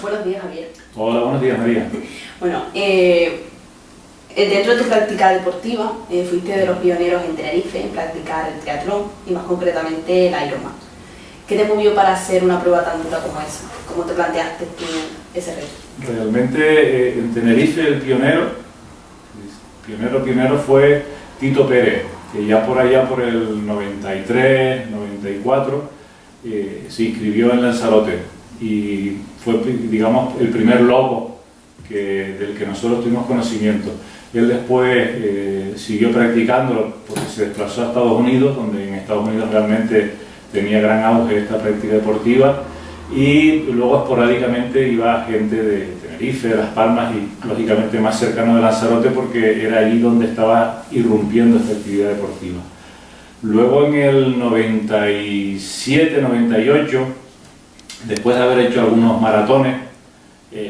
Buenos días, Javier. Hola, buenos días, María. Bueno, dentro de tu práctica deportiva, fuiste de los pioneros en Tenerife en practicar el triatlón y más concretamente el Ironman. ¿Qué te movió para hacer una prueba tan dura como esa? ¿Cómo te planteaste tú ese reto? Realmente en Tenerife el pionero fue Tito Pérez, que ya por allá por el 93, 94 se inscribió en Lanzarote y fue, digamos, el primer loco del que nosotros tuvimos conocimiento. Él después siguió practicándolo porque se desplazó a Estados Unidos, donde en Estados Unidos realmente tenía gran auge esta práctica deportiva, y luego esporádicamente iba gente de Tenerife, de Las Palmas y lógicamente más cercano de Lanzarote porque era allí donde estaba irrumpiendo esta actividad deportiva. Luego en el 97, 98, después de haber hecho algunos maratones,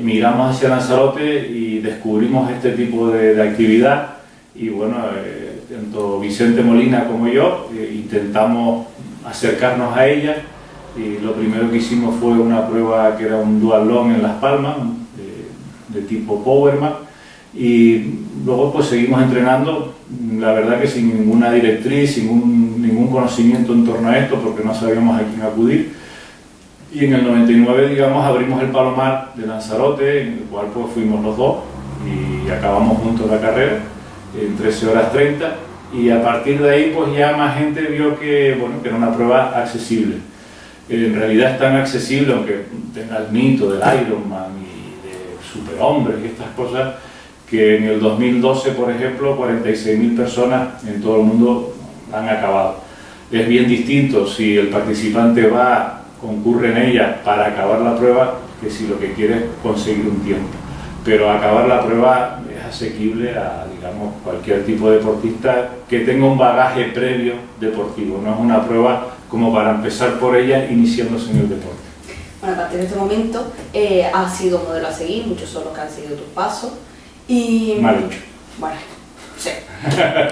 migramos hacia Lanzarote y descubrimos este tipo de actividad y bueno, tanto Vicente Molina como yo intentamos acercarnos a ella y lo primero que hicimos fue una prueba que era un duatlón en Las Palmas de tipo Powerman y luego pues seguimos entrenando, la verdad que sin ninguna directriz, sin ningún conocimiento en torno a esto porque no sabíamos a quién acudir. Y en el 99, digamos, abrimos el Palomar de Lanzarote, en el cual pues fuimos los dos y acabamos juntos la carrera en 13 horas 30 y a partir de ahí pues ya más gente vio que, bueno, que era una prueba accesible. En realidad es tan accesible, aunque tenga el mito del Ironman y de superhombres y estas cosas, que en el 2012, por ejemplo, 46.000 personas en todo el mundo han acabado. Es bien distinto si el participante concurre en ella para acabar la prueba que si lo que quiere es conseguir un tiempo. Pero acabar la prueba es asequible a, digamos, cualquier tipo de deportista que tenga un bagaje previo deportivo. No es una prueba como para empezar por ella iniciándose en el deporte. Bueno, a partir de este momento has sido modelo a seguir, muchos son los que han seguido tus pasos. Y mal hecho. Bueno, sí.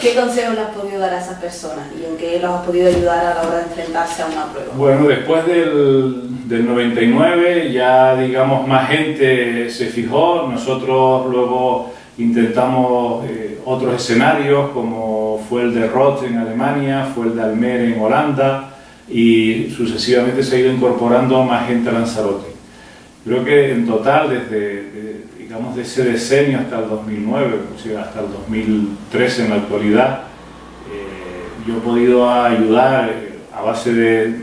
¿Qué consejos le has podido dar a esas personas y en qué los has podido ayudar a la hora de enfrentarse a una prueba? Bueno, después del 99 ya, digamos, más gente se fijó. Nosotros luego intentamos otros escenarios, como fue el de Roth en Alemania, fue el de Almere en Holanda, y sucesivamente se ha ido incorporando más gente a Lanzarote. Creo que en total, digamos, de ese decenio hasta el 2009, o sea, hasta el 2013 en la actualidad, yo he podido ayudar a base de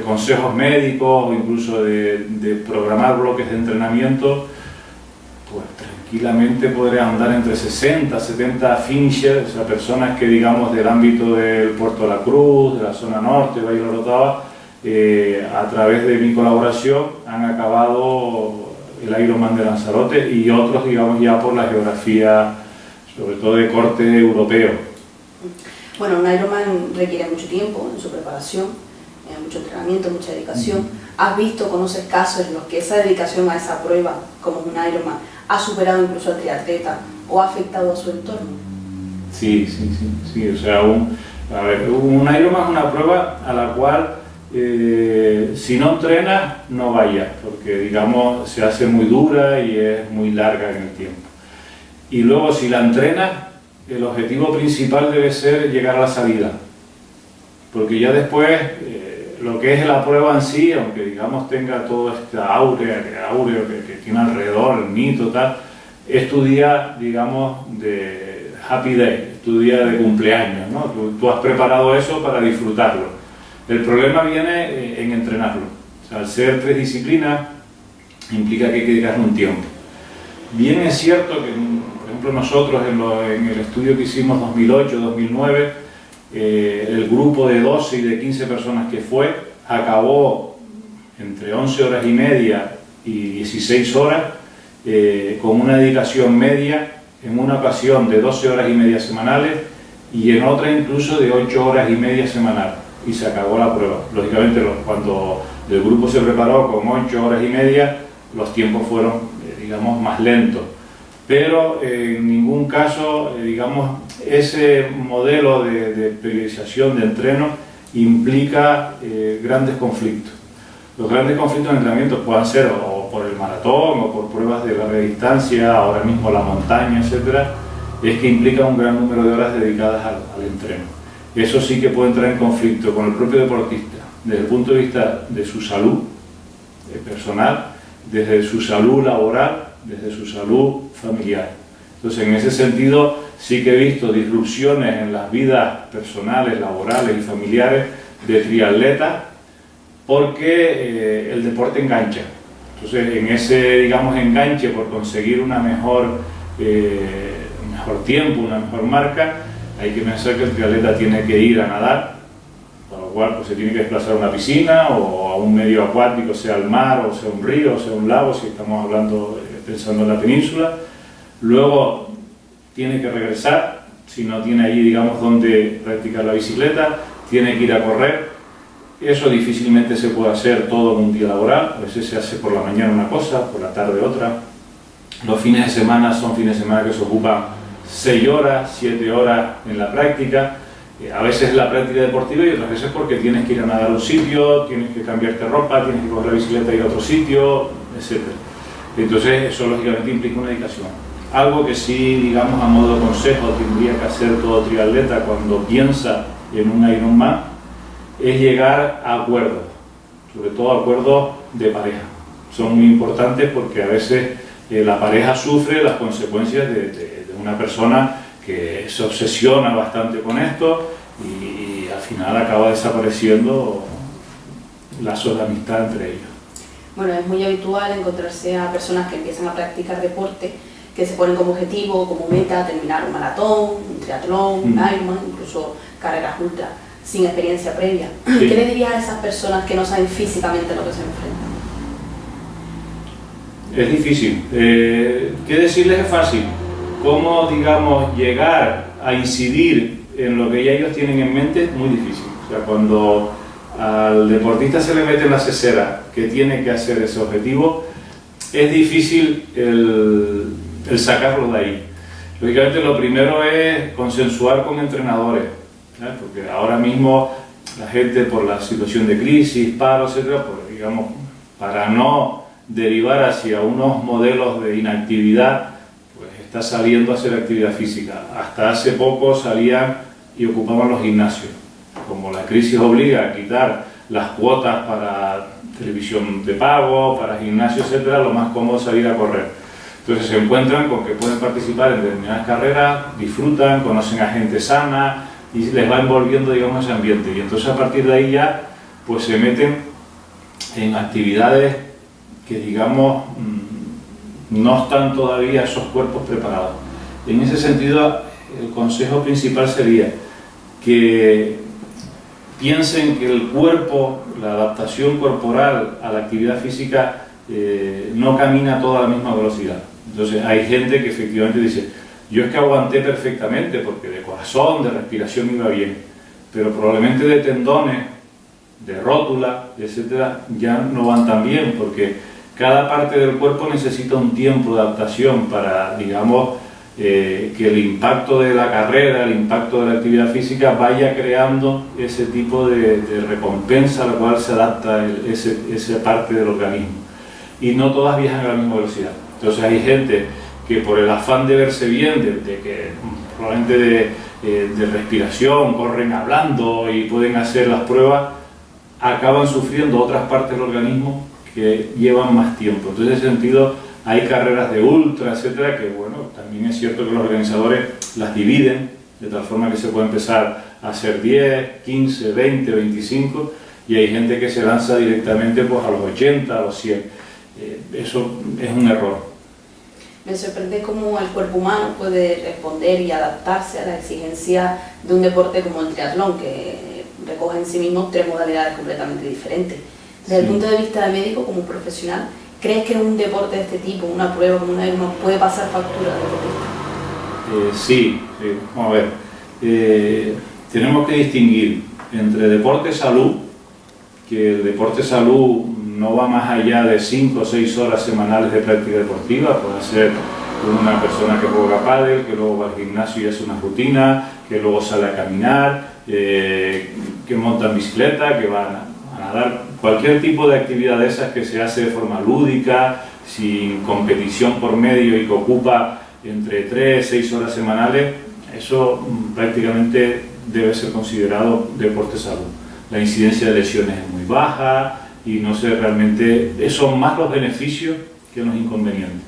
consejos médicos o incluso de programar bloques de entrenamiento, pues tranquilamente podré andar entre 60, 70 finishers, o sea, personas que, digamos, del ámbito del Puerto de la Cruz, de la zona norte, Valle de Orotava, a través de mi colaboración han acabado el Ironman de Lanzarote y otros, digamos, ya por la geografía, sobre todo de corte europeo. Bueno, un Ironman requiere mucho tiempo en su preparación, mucho entrenamiento, mucha dedicación. ¿Has visto, conoces casos en los que esa dedicación a esa prueba, como un Ironman, ha superado incluso al triatleta o ha afectado a su entorno? Sí, o sea, un Ironman es una prueba a la cual si no entrenas, no vayas, porque, digamos, se hace muy dura y es muy larga en el tiempo. Y luego, si la entrenas, el objetivo principal debe ser llegar a la salida, porque ya después, lo que es la prueba en sí, aunque, digamos, tenga todo este áureo que tiene alrededor, el mito, tal, es tu día, digamos, de happy day, es tu día de cumpleaños, ¿no? Tú has preparado eso para disfrutarlo. El problema viene en entrenarlo. O sea, al ser 3 disciplinas implica que hay que dedicarle un tiempo. Bien es cierto que, por ejemplo, nosotros en el estudio que hicimos 2008-2009, el grupo de 12 y de 15 personas que fue acabó entre 11 horas y media y 16 horas con una dedicación media en una ocasión de 12 horas y media semanales y en otra incluso de 8 horas y media semanales. Y se acabó la prueba. Lógicamente, cuando el grupo se preparó con 8 horas y media, los tiempos fueron, digamos, más lentos. Pero en ningún caso, digamos, ese modelo de periodización de entreno implica grandes conflictos. Los grandes conflictos de entrenamiento pueden ser o por el maratón o por pruebas de larga distancia, ahora mismo la montaña, etcétera, es que implica un gran número de horas dedicadas al entreno. Eso sí que puede entrar en conflicto con el propio deportista, desde el punto de vista de su salud personal, desde su salud laboral, desde su salud familiar. Entonces, en ese sentido, sí que he visto disrupciones en las vidas personales, laborales y familiares de triatletas, porque el deporte engancha. Entonces, en ese, digamos, enganche por conseguir un mejor tiempo, una mejor marca, hay que pensar que el triatleta tiene que ir a nadar, por lo cual pues, se tiene que desplazar a una piscina o a un medio acuático, sea el mar, o sea un río, o sea un lago, si estamos hablando, pensando en la península. Luego tiene que regresar, si no tiene allí, digamos, donde practicar la bicicleta, tiene que ir a correr. Eso difícilmente se puede hacer todo en un día laboral, a veces se hace por la mañana una cosa, por la tarde otra. Los fines de semana son fines de semana que se ocupan 6 horas, 7 horas en la práctica. A veces la práctica deportiva y otras veces porque tienes que ir a nadar a un sitio, tienes que cambiarte ropa, tienes que coger la bicicleta y ir a otro sitio, etc. Entonces eso lógicamente implica una dedicación. Algo que sí, digamos, a modo de consejo tendría que hacer todo triatleta cuando piensa en un Ironman, es llegar a acuerdos, sobre todo acuerdos de pareja. Son muy importantes porque a veces la pareja sufre las consecuencias de una persona que se obsesiona bastante con esto y al final acaba desapareciendo lazos de amistad entre ellos. Bueno, es muy habitual encontrarse a personas que empiezan a practicar deporte, que se ponen como objetivo, como meta, terminar un maratón, un triatlón, un Ironman, incluso carreras ultra, sin experiencia previa. Sí. ¿Qué le dirías a esas personas que no saben físicamente lo que se enfrentan? Es difícil. ¿Qué decirles es fácil? Cómo, digamos, llegar a incidir en lo que ya ellos tienen en mente es muy difícil. O sea, cuando al deportista se le mete en la cesera que tiene que hacer ese objetivo, es difícil el sacarlo de ahí. Lógicamente lo primero es consensuar con entrenadores, ¿eh? Porque ahora mismo la gente por la situación de crisis, paro, etcétera, pues, digamos, para no derivar hacia unos modelos de inactividad, pues está saliendo a hacer actividad física. Hasta hace poco salían y ocupaban los gimnasios. Como la crisis obliga a quitar las cuotas para televisión de pago, para gimnasio, etcétera, lo más cómodo es salir a correr. Entonces se encuentran con que pueden participar en determinadas carreras, disfrutan, conocen a gente sana y les va envolviendo, digamos, ese ambiente. Y entonces a partir de ahí ya pues se meten en actividades que, digamos, no están todavía esos cuerpos preparados. En ese sentido, el consejo principal sería que piensen que el cuerpo, la adaptación corporal a la actividad física no camina a toda la misma velocidad. Entonces hay gente que efectivamente dice, yo es que aguanté perfectamente porque de corazón, de respiración iba bien, pero probablemente de tendones, de rótula, etcétera, ya no van tan bien porque cada parte del cuerpo necesita un tiempo de adaptación para, digamos, que el impacto de la carrera, el impacto de la actividad física vaya creando ese tipo de recompensa a la cual se adapta esa parte del organismo. Y no todas viajan a la misma velocidad. Entonces hay gente que por el afán de verse bien, de que probablemente de respiración, corren hablando y pueden hacer las pruebas, acaban sufriendo otras partes del organismo que llevan más tiempo. Entonces, en ese sentido, hay carreras de ultra, etcétera, que bueno, también es cierto que los organizadores las dividen, de tal forma que se puede empezar a hacer 10, 15, 20, 25, y hay gente que se lanza directamente pues, a los 80, a los 100. Eso es un error. Me sorprende cómo el cuerpo humano puede responder y adaptarse a la exigencia de un deporte como el triatlón, que recoge en sí mismo 3 modalidades completamente diferentes. Desde el punto de vista de médico, como profesional, ¿crees que un deporte de este tipo, una prueba como una Ironman, puede pasar factura al deportista? Sí. Vamos a ver. Tenemos que distinguir entre deporte-salud, que el deporte-salud no va más allá de 5 o 6 horas semanales de práctica deportiva. Puede ser una persona que juega pádel, que luego va al gimnasio y hace una rutina, que luego sale a caminar, que monta en bicicleta, que va a nadar. cualquier tipo de actividad de esas que se hace de forma lúdica, sin competición por medio y que ocupa entre 3 y 6 horas semanales, eso prácticamente debe ser considerado deporte salud. La incidencia de lesiones es muy baja y no sé realmente, son más los beneficios que los inconvenientes.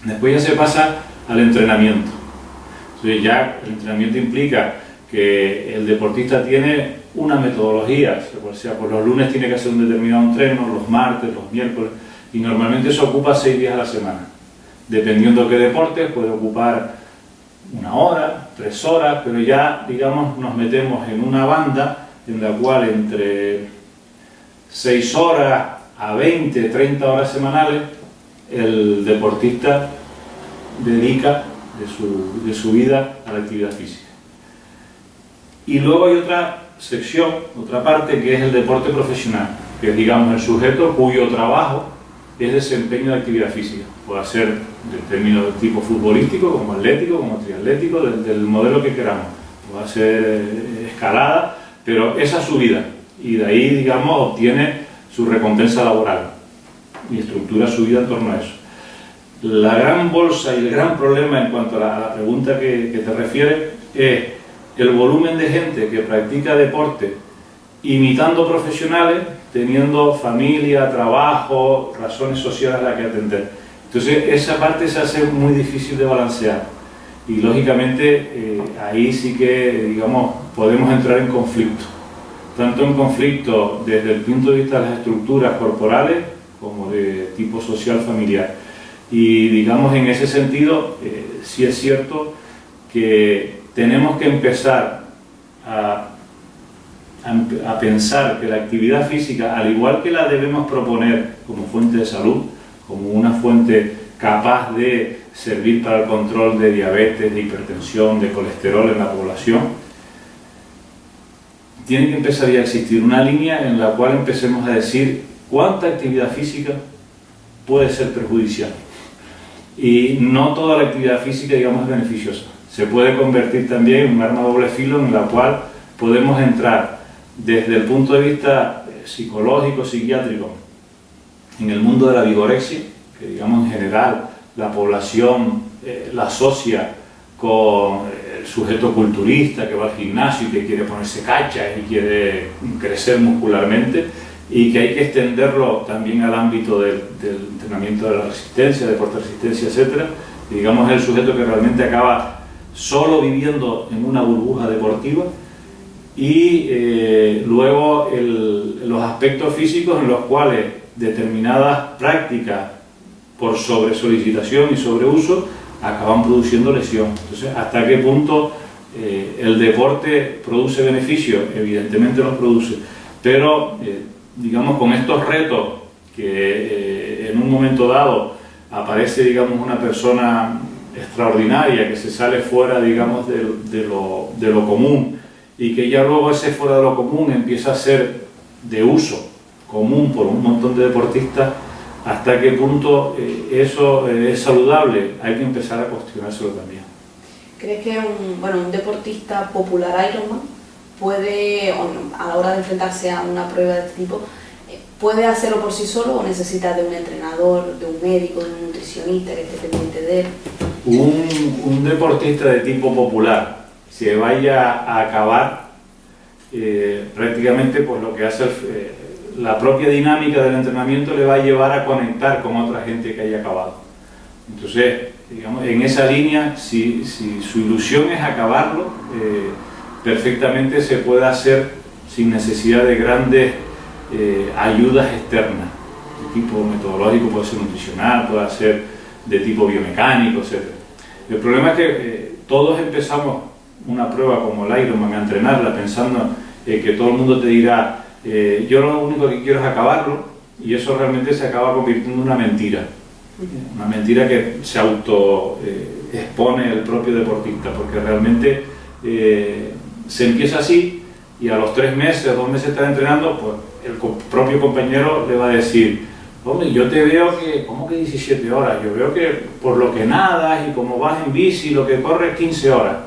Después ya se pasa al entrenamiento. Entonces ya el entrenamiento implica que el deportista tiene una metodología, o sea, por los lunes tiene que hacer un determinado entreno, los martes, los miércoles, y normalmente eso ocupa 6 días a la semana. Dependiendo de qué deporte, puede ocupar 1 hora, 3 horas, pero ya, digamos, nos metemos en una banda en la cual entre 6 horas a 20, 30 horas semanales, el deportista dedica de su vida a la actividad física. Y luego hay otra sección, otra parte, que es el deporte profesional, que es, digamos, el sujeto cuyo trabajo es desempeño de actividad física. Puede ser de término de tipo futbolístico, como atlético, como triatlético, del modelo que queramos. Puede ser escalada, pero esa es su vida. Y de ahí, digamos, obtiene su recompensa laboral y estructura su vida en torno a eso. La gran bolsa y el gran problema en cuanto a la pregunta que te refieres es el volumen de gente que practica deporte imitando profesionales, teniendo familia, trabajo, razones sociales a las que atender. Entonces esa parte se hace muy difícil de balancear y lógicamente ahí sí que, digamos, podemos entrar en conflicto. Tanto en conflicto desde el punto de vista de las estructuras corporales como de tipo social familiar. Y digamos, en ese sentido, sí es cierto que tenemos que empezar a pensar que la actividad física, al igual que la debemos proponer como fuente de salud, como una fuente capaz de servir para el control de diabetes, de hipertensión, de colesterol en la población, tiene que empezar ya a existir una línea en la cual empecemos a decir cuánta actividad física puede ser perjudicial. Y no toda la actividad física, digamos, es beneficiosa. Se puede convertir también en un arma de doble filo en la cual podemos entrar desde el punto de vista psicológico, psiquiátrico, en el mundo de la vigorexia, que, digamos, en general la población la asocia con el sujeto culturista que va al gimnasio y que quiere ponerse cachas y quiere crecer muscularmente, y que hay que extenderlo también al ámbito del entrenamiento de la resistencia, deporte de resistencia, etc. Y, digamos, es el sujeto que realmente acaba solo viviendo en una burbuja deportiva, y luego los aspectos físicos en los cuales determinadas prácticas por sobresolicitación y sobreuso acaban produciendo lesión. Entonces, ¿hasta qué punto el deporte produce beneficios? Evidentemente los produce, pero digamos, con estos retos que en un momento dado aparece, digamos, una persona extraordinaria que se sale fuera, digamos, de lo común, y que ya luego ese fuera de lo común empieza a ser de uso común por un montón de deportistas, ¿hasta qué punto eso es saludable? Hay que empezar a cuestionárselo también. ¿Crees que un deportista popular Ironman puede, a la hora de enfrentarse a una prueba de este tipo, puede hacerlo por sí solo o necesita de un entrenador, de un médico, de un nutricionista que esté pendiente de él? Un deportista de tipo popular se vaya a acabar, prácticamente pues lo que hace la propia dinámica del entrenamiento le va a llevar a conectar con otra gente que haya acabado. Entonces, digamos, en esa línea, si su ilusión es acabarlo, perfectamente se puede hacer sin necesidad de grandes ayudas externas, de tipo metodológico, puede ser nutricional, puede ser de tipo biomecánico, etc. El problema es que todos empezamos una prueba como el Ironman a entrenarla pensando que todo el mundo te dirá yo lo único que quiero es acabarlo, y eso realmente se acaba convirtiendo en una mentira que se auto expone el propio deportista, porque realmente se empieza así y a los 3 meses, 2 meses de estar entrenando, pues el propio compañero le va a decir: hombre, yo te veo que, ¿cómo que 17 horas? Yo veo que por lo que nadas y como vas en bici, lo que corres 15 horas.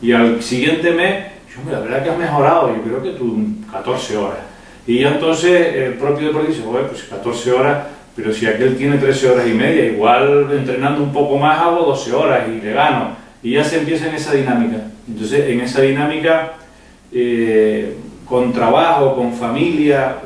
Y al siguiente mes, la verdad que has mejorado, yo creo que tú 14 horas. Y ya entonces el propio deportista dice, bueno, pues 14 horas, pero si aquel tiene 13 horas y media, igual entrenando un poco más hago 12 horas y le gano. Y ya se empieza en esa dinámica. Entonces, en esa dinámica, con trabajo, con familia,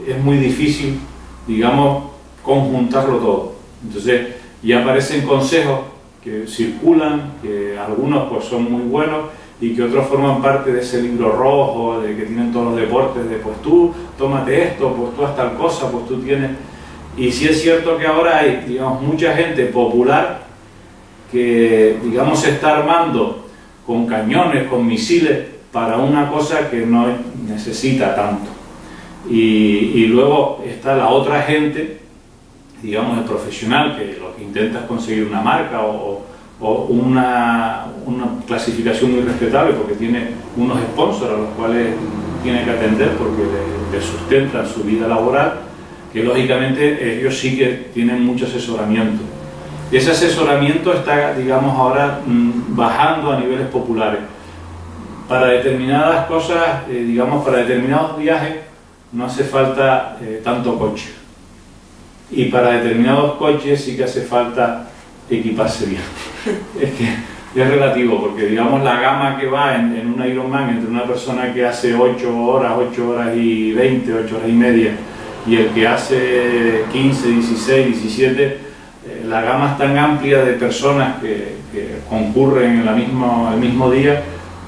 es muy difícil, digamos, conjuntarlo todo. Entonces, ya aparecen consejos que circulan, que algunos pues son muy buenos y que otros forman parte de ese libro rojo, de que tienen todos los deportes, de pues tú tómate esto, pues tú haz tal cosa, pues tú tienes... Y sí es cierto que ahora hay, digamos, mucha gente popular que, digamos, se está armando con cañones, con misiles, para una cosa que no necesita tanto. Y luego está la otra gente, digamos, el profesional, que lo que intenta es conseguir una marca o una clasificación muy respetable porque tiene unos sponsors a los cuales tiene que atender porque le sustentan su vida laboral, que lógicamente ellos sí que tienen mucho asesoramiento. Y ese asesoramiento está, digamos, ahora bajando a niveles populares. Para determinadas cosas, digamos, para determinados viajes no hace falta tanto coche. Y para determinados coches sí que hace falta equiparse bien. Es que es relativo, porque digamos la gama que va en un Ironman entre una persona que hace 8 horas y 20, 8 horas y media, y el que hace 15, 16, 17, la gama es tan amplia de personas que concurren en el mismo día,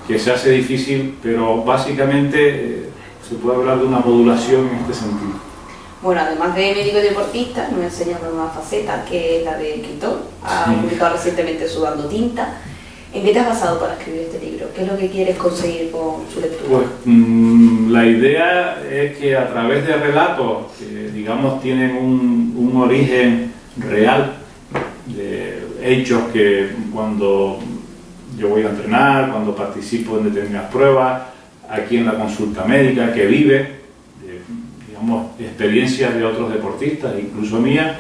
que se hace difícil, pero básicamente se puede hablar de una modulación en este sentido. Bueno, además de médico y deportista, nos enseña una nueva faceta, que es la de escritor. Ha publicado recientemente Sudando Tinta. ¿En qué te has basado para escribir este libro? ¿Qué es lo que quieres conseguir con su lectura? Pues la idea es que a través de relatos que, digamos, tienen un origen real, de hechos que cuando yo voy a entrenar, cuando participo en determinadas pruebas, aquí en la consulta médica, que vive, digamos, experiencias de otros deportistas, incluso mías,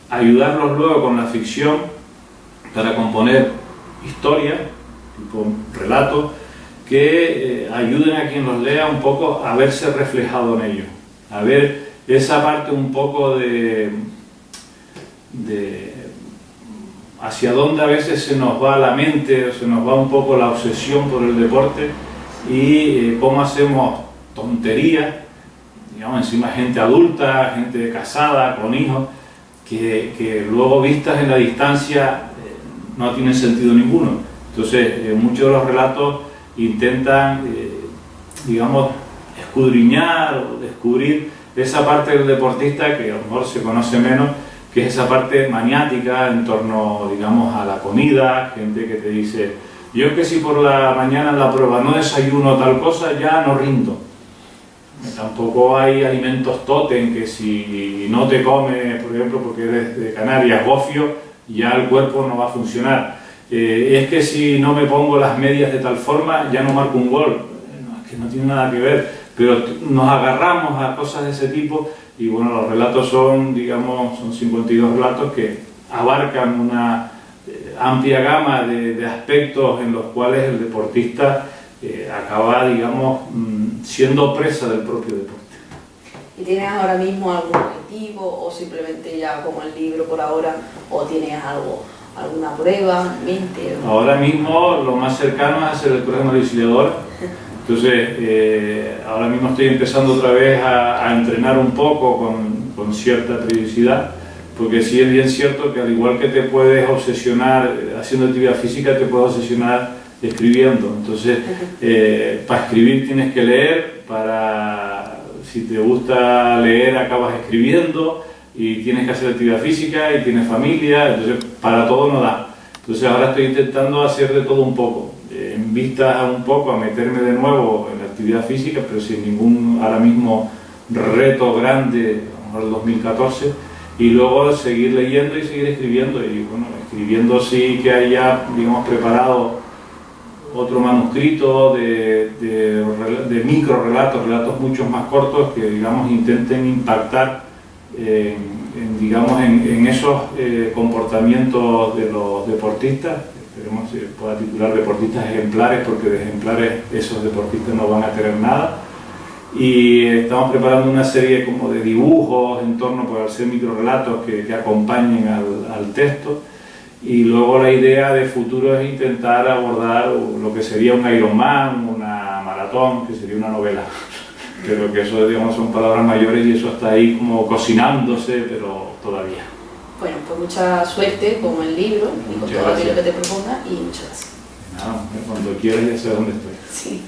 ayudarlos luego con la ficción para componer historias, tipo relatos, que ayuden a quien los lea un poco a verse reflejado en ellos, a ver esa parte un poco de hacia dónde a veces se nos va la mente, se nos va un poco la obsesión por el deporte y cómo hacemos tonterías, digamos, encima gente adulta, gente casada, con hijos, que luego vistas en la distancia no tienen sentido ninguno. Entonces, muchos de los relatos intentan, digamos, escudriñar o descubrir esa parte del deportista que a lo mejor se conoce menos, que es esa parte maniática en torno, digamos, a la comida, gente que te dice, yo es que si por la mañana en la prueba no desayuno tal cosa, ya no rindo. Tampoco hay alimentos tótem que si no te comes, por ejemplo, porque eres de Canarias, gofio, ya el cuerpo no va a funcionar. Es que si no me pongo las medias de tal forma, ya no marco un gol. No, es que no tiene nada que ver, pero nos agarramos a cosas de ese tipo. Y bueno, los relatos son, digamos, son 52 relatos que abarcan una amplia gama de aspectos en los cuales el deportista acaba, digamos, siendo presa del propio deporte. ¿Y tienes ahora mismo algún objetivo o simplemente ya como el libro por ahora, o tienes alguna prueba en mente? Ahora mismo lo más cercano es hacer el próximo auxiliador. Entonces, ahora mismo estoy empezando otra vez a entrenar un poco con cierta periodicidad, porque sí es bien cierto que al igual que te puedes obsesionar haciendo actividad física, te puedes obsesionar escribiendo. Entonces, para escribir tienes que leer, si te gusta leer acabas escribiendo, y tienes que hacer actividad física y tienes familia, entonces para todo no da. Entonces ahora estoy intentando hacer de todo un poco, en vista un poco a meterme de nuevo en la actividad física, pero sin ningún ahora mismo reto grande, a lo mejor el 2014, y luego seguir leyendo y seguir escribiendo. Y bueno, escribiendo sí que haya, digamos, preparado otro manuscrito de micro relatos mucho más cortos que, digamos, intenten impactar en esos comportamientos de los deportistas. Esperemos que se pueda titular deportistas ejemplares, porque de ejemplares esos deportistas no van a tener nada, y estamos preparando una serie como de dibujos en torno, pues, al ser microrelatos que acompañen al texto. Y luego la idea de futuro es intentar abordar lo que sería un Ironman, una maratón, que sería una novela. Pero que eso, digamos, son palabras mayores y eso está ahí como cocinándose, pero todavía. Bueno, pues mucha suerte con el libro y con todo aquello que te proponga y muchas gracias. Nada, cuando quieras ya sé dónde estoy. Sí.